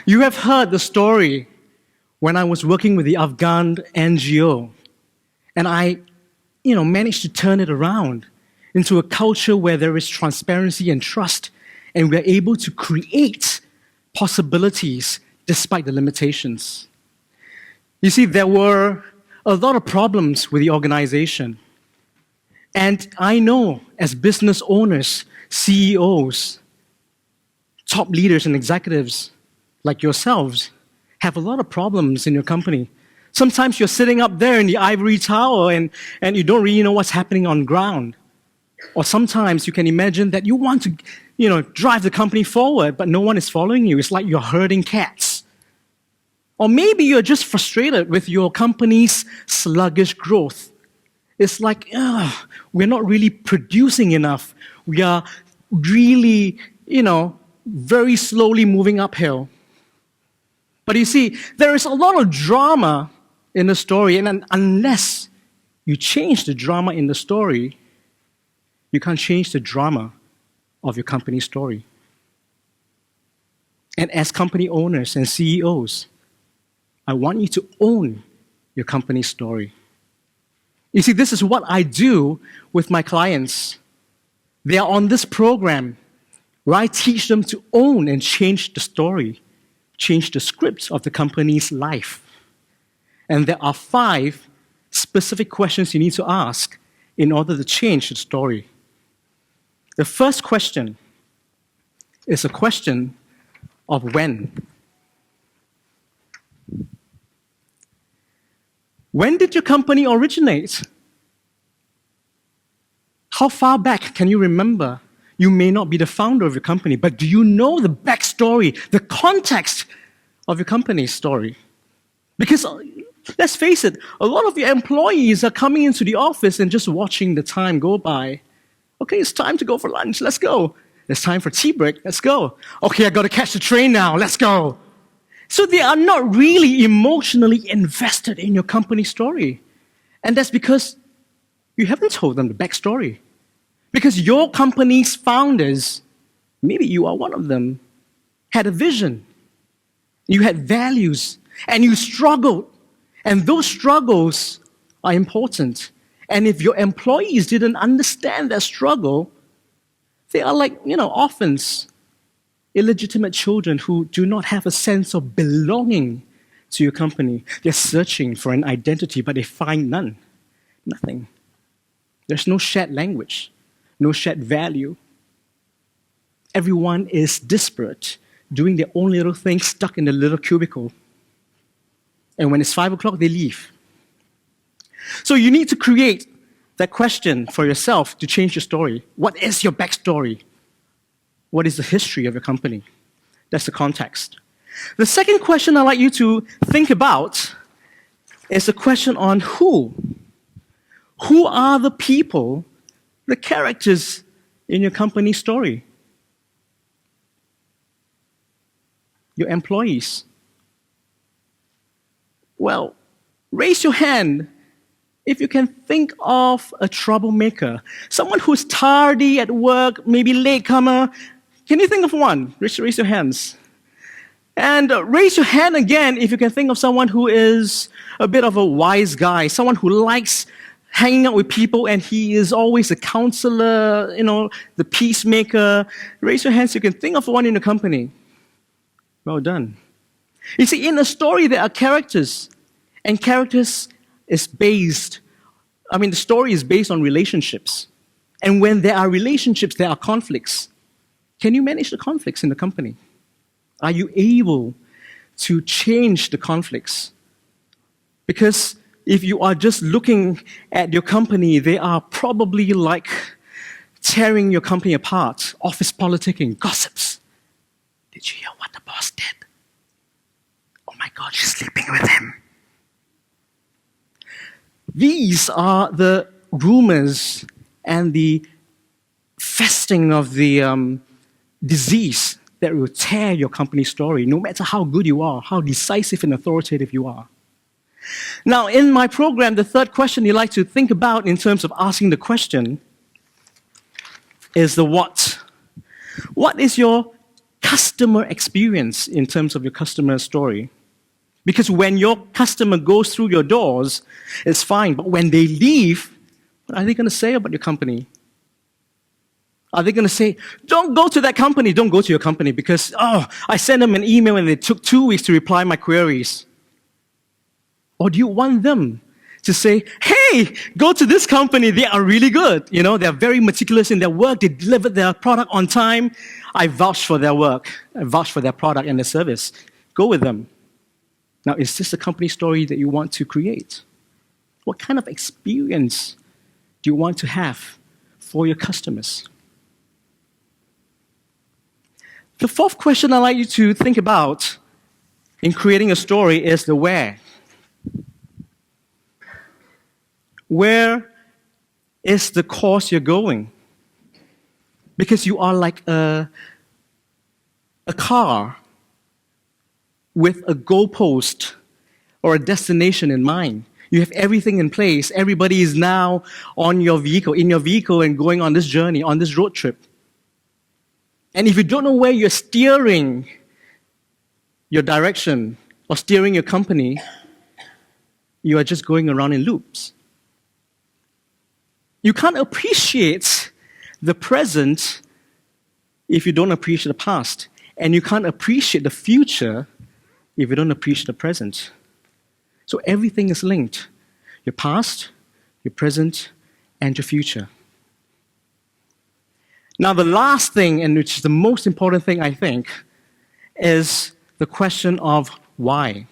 You have heard the story when I was working with the Afghan NGO, and I managed to turn it around into a culture where there is transparency and trust, and we're able to create possibilities despite the limitations. You see, there were a lot of problems with the organization. And I know as business owners, CEOs, top leaders and executives like yourselves have a lot of problems in your company. Sometimes you're sitting up there in the ivory tower and you don't really know what's happening on ground. Or sometimes you can imagine that you want to drive the company forward, but no one is following you. It's like you're herding cats. Or maybe you're just frustrated with your company's sluggish growth. It's like, we're not really producing enough. We are really, very slowly moving uphill. But you see, there is a lot of drama in the story, and unless you change the drama in the story, you can't change the drama of your company's story. And as company owners and CEOs, I want you to own your company's story. You see, this is what I do with my clients. They are on this program where I teach them to own and change the story, change the script of the company's life. And there are 5 specific questions you need to ask in order to change the story. The first question is a question of when. When did your company originate? How far back can you remember? You may not be the founder of your company, but do you know the backstory, the context of your company's story? Because let's face it, a lot of your employees are coming into the office and just watching the time go by. Okay, it's time to go for lunch, let's go. It's time for tea break, let's go. Okay, I gotta catch the train now, let's go. So they are not really emotionally invested in your company story. And that's because you haven't told them the backstory. Because your company's founders, maybe you are one of them, had a vision. You had values, and you struggled. And those struggles are important. And if your employees didn't understand that struggle, they are like, orphans, illegitimate children who do not have a sense of belonging to your company. They're searching for an identity, but they find none. Nothing. There's no shared language, no shared value. Everyone is disparate, doing their own little thing, stuck in a little cubicle. And when it's 5 o'clock, they leave. So you need to create that question for yourself to change your story. What is your backstory? What is the history of your company? That's the context. The second question I'd like you to think about is a question on who. Who are the people, the characters in your company story? Your employees. Well, raise your hand if you can think of a troublemaker, someone who's tardy at work, maybe latecomer. Can you think of one? Raise your hands. And raise your hand again if you can think of someone who is a bit of a wise guy, someone who likes hanging out with people and he is always a counselor, the peacemaker. Raise your hands so you can think of one in the company. Well done. You see, in a story there are characters, and characters is based, the story is based on relationships. And when there are relationships, there are conflicts. Can you manage the conflicts in the company? Are you able to change the conflicts? Because if you are just looking at your company, they are probably like tearing your company apart, office politicking, gossips. Did you hear what the boss did? Oh my God, she's sleeping with him. These are the rumors and the festing of the disease that will tear your company story, no matter how good you are, how decisive and authoritative you are. Now, in my program, the third question you like to think about in terms of asking the question is the what. What is your customer experience in terms of your customer story. Because when your customer goes through your doors, it's fine. But when they leave, what are they going to say about your company? Are they going to say, don't go to that company, don't go to your company because, I sent them an email and it took 2 weeks to reply my queries? Or do you want them to say, hey, go to this company, they are really good. They're very meticulous in their work, they delivered their product on time. I vouch for their work, I vouch for their product and their service. Go with them. Now, is this the company story that you want to create? What kind of experience do you want to have for your customers? The fourth question I'd like you to think about in creating a story is the where. Where is the course you're going? Because you are like a car with a goalpost or a destination in mind. You have everything in place. Everybody is now in your vehicle and going on this journey, on this road trip. And if you don't know where you're steering your direction or steering your company, you are just going around in loops. You can't appreciate the present if you don't appreciate the past. And you can't appreciate the future if you don't appreciate the present. So everything is linked. Your past, your present, and your future. Now, the last thing, and which is the most important thing, I think, is the question of why.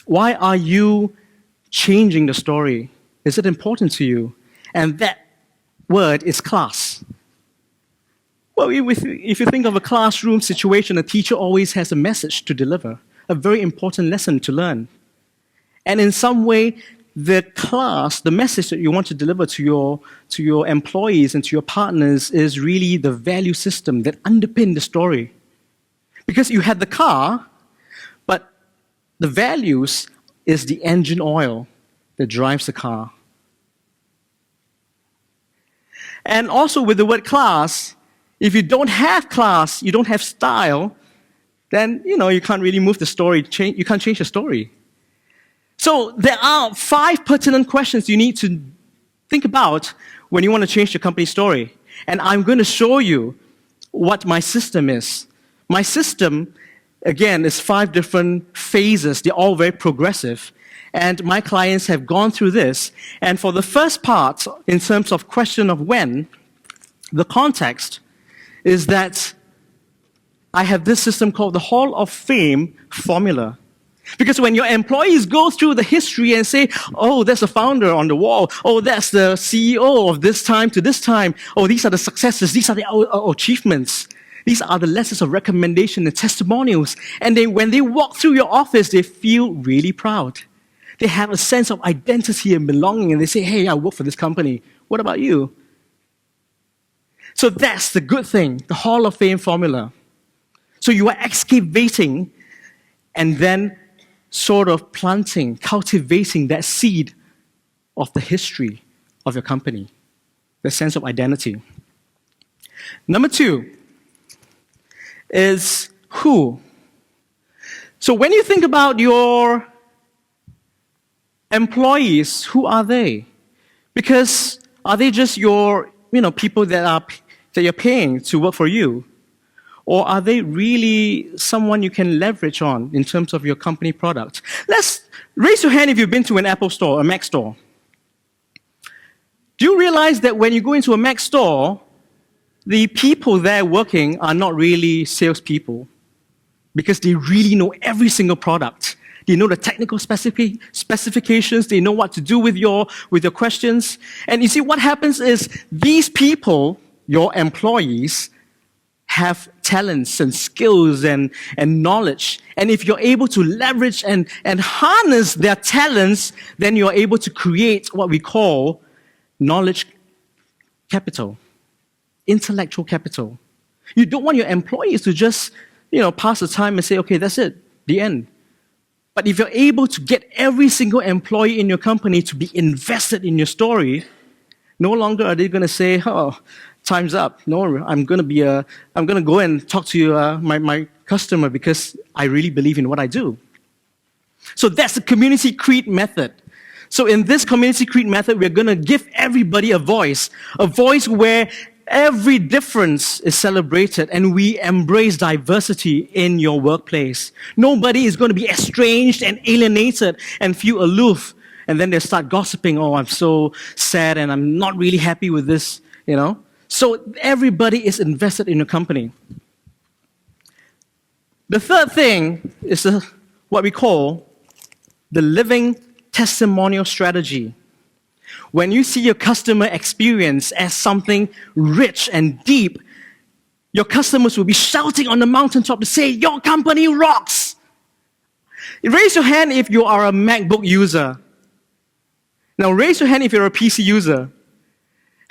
Why are you changing the story? Is it important to you? And that word is class. Well, if you think of a classroom situation, a teacher always has a message to deliver, a very important lesson to learn. And in some way, the class, the message that you want to deliver to your employees and to your partners is really the value system that underpins the story. Because you had the car, but the values is the engine oil that drives the car. And also with the word class, if you don't have class, you don't have style, then you can't really move the story. You can't change the story. So there are 5 pertinent questions you need to think about when you want to change your company story. And I'm going to show you what my system is. My system, again, is 5 different phases. They're all very progressive. And my clients have gone through this. And for the first part, in terms of question of when, the context is that I have this system called the Hall of Fame formula. Because when your employees go through the history and say, oh, there's a founder on the wall, oh, that's the CEO of this time to this time, oh, these are the successes, these are the achievements, these are the letters of recommendation and testimonials, and when they walk through your office, they feel really proud. They have a sense of identity and belonging, and they say, hey, I work for this company. What about you? So that's the good thing, the Hall of Fame formula. So you are excavating and then sort of planting, cultivating that seed of the history of your company, the sense of identity. Number 2 is who. So when you think about your employees, who are they? Because are they just your people that you're paying to work for you? Or are they really someone you can leverage on in terms of your company product? Let's raise your hand if you've been to an Apple store, a Mac store. Do you realize that when you go into a Mac store, the people there working are not really salespeople? Because they really know every single product. They know the technical specifications. They know what to do with your questions. And you see, what happens is these people, your employees, have talents and skills and knowledge. And if you're able to leverage and harness their talents, then you're able to create what we call knowledge capital, intellectual capital. You don't want your employees to just, pass the time and say, okay, that's it, the end. But if you're able to get every single employee in your company to be invested in your story, no longer are they going to say, oh, time's up. No, I'm going to go and talk to my customer because I really believe in what I do. So that's the community creed method. So in this community creed method, we're going to give everybody a voice where every difference is celebrated and we embrace diversity in your workplace. Nobody is going to be estranged and alienated and feel aloof. And then they start gossiping, oh, I'm so sad and I'm not really happy with this, So everybody is invested in your company. The third thing is what we call the living testimonial strategy. When you see your customer experience as something rich and deep, your customers will be shouting on the mountaintop to say, your company rocks. Raise your hand if you are a MacBook user. Now raise your hand if you're a PC user.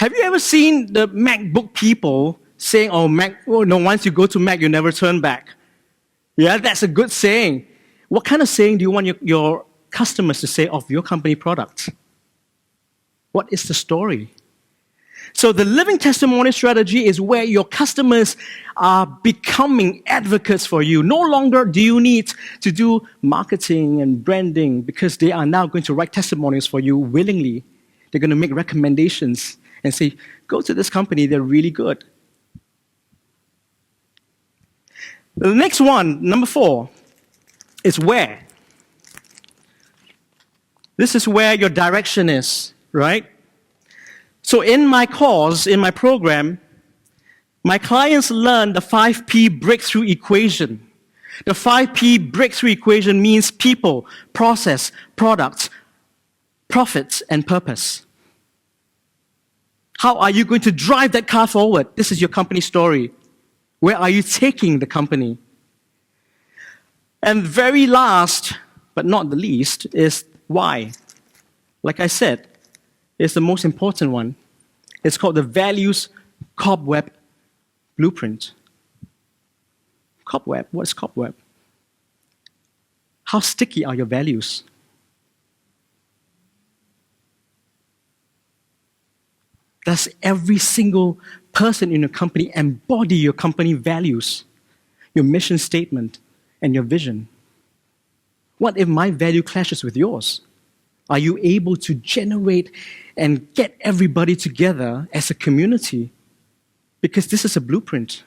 Have you ever seen the MacBook people saying, once you go to Mac, you never turn back? Yeah, that's a good saying. What kind of saying do you want your customers to say of your company product? What is the story? So the living testimony strategy is where your customers are becoming advocates for you. No longer do you need to do marketing and branding because they are now going to write testimonials for you willingly. They're going to make recommendations and say, go to this company, they're really good. The next one, number 4, is where. This is where your direction is, right? So in my course, in my program, my clients learn the 5P breakthrough equation. The 5P breakthrough equation means people, process, products, profits, and purpose. How are you going to drive that car forward? This is your company story. Where are you taking the company? And very last, but not the least, is why. Like I said, it's the most important one. It's called the Values Cobweb Blueprint. Cobweb, what's cobweb? How sticky are your values? Does every single person in your company embody your company values, your mission statement, and your vision? What if my value clashes with yours? Are you able to generate and get everybody together as a community? Because this is a blueprint.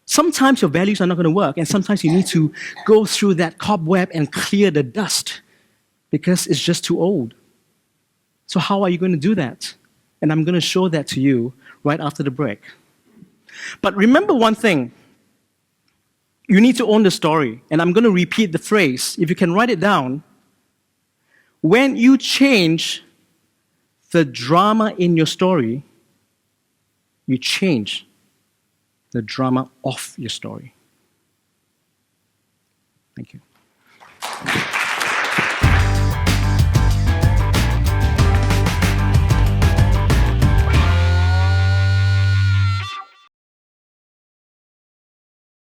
Sometimes your values are not going to work, and sometimes you need to go through that cobweb and clear the dust because it's just too old. So how are you going to do that? And I'm going to show that to you right after the break. But remember one thing. You need to own the story. And I'm going to repeat the phrase. If you can write it down. When you change the drama in your story, you change the drama of your story. Thank you.